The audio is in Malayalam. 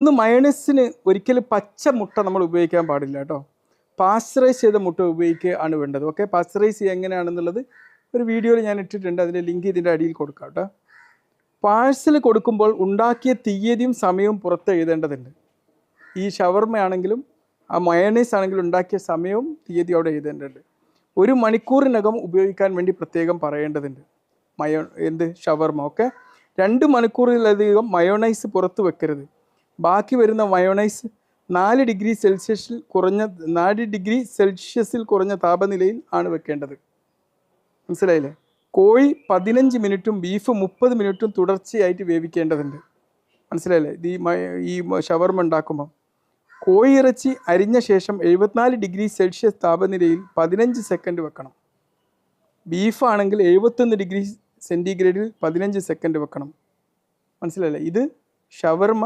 ഒന്ന് മയോണൈസിന് ഒരിക്കലും പച്ച മുട്ട നമ്മൾ ഉപയോഗിക്കാൻ പാടില്ല കേട്ടോ. പാസ്ചറൈസ് ചെയ്ത മുട്ട ഉപയോഗിക്കുകയാണ് വേണ്ടത്. ഓക്കെ, പാസ്ചറൈസ് ചെയ്യുക എങ്ങനെയാണെന്നുള്ളത് ഒരു വീഡിയോയിൽ ഞാൻ ഇട്ടിട്ടുണ്ട്. അതിൻ്റെ ലിങ്ക് ഇതിൻ്റെ അടിയിൽ കൊടുക്കാം കേട്ടോ. പാഴ്സൽ കൊടുക്കുമ്പോൾ ഉണ്ടാക്കിയ തീയതിയും സമയവും പുറത്ത് എഴുതേണ്ടതുണ്ട്. ഈ ഷവർമ ആണെങ്കിലും ആ മയോണൈസ് ആണെങ്കിലും ഉണ്ടാക്കിയ സമയവും തീയതിയും അവിടെ എഴുതേണ്ടതുണ്ട്. 1 മണിക്കൂറിനകം ഉപയോഗിക്കാൻ വേണ്ടി പ്രത്യേകം പറയേണ്ടതുണ്ട്. ഷവർമ. ഓക്കെ, 2 മണിക്കൂറിലധികം മയോണൈസ് പുറത്ത് വെക്കരുത്. ബാക്കി വരുന്ന മയോണൈസ് 4 ഡിഗ്രി സെൽഷ്യസിൽ കുറഞ്ഞ താപനിലയിൽ ആണ് വെക്കേണ്ടത്. മനസ്സിലായില്ലേ? കോഴി 15 മിനിറ്റും ബീഫ് 30 മിനിറ്റും തുടർച്ചയായിട്ട് വേവിക്കേണ്ടതുണ്ട്. മനസ്സിലായില്ലേ? ഈ ഷവർമ ഉണ്ടാക്കുമ്പോൾ കോഴിയിറച്ചി അരിഞ്ഞ ശേഷം 74 ഡിഗ്രി സെൽഷ്യസ് താപനിലയിൽ 15 സെക്കൻഡ് വെക്കണം. ബീഫാണെങ്കിൽ 71 ഡിഗ്രി സെൻറ്റിഗ്രേഡിൽ 15 സെക്കൻഡ് വെക്കണം. മനസ്സിലായില്ലേ? ഇത് ഷവർമ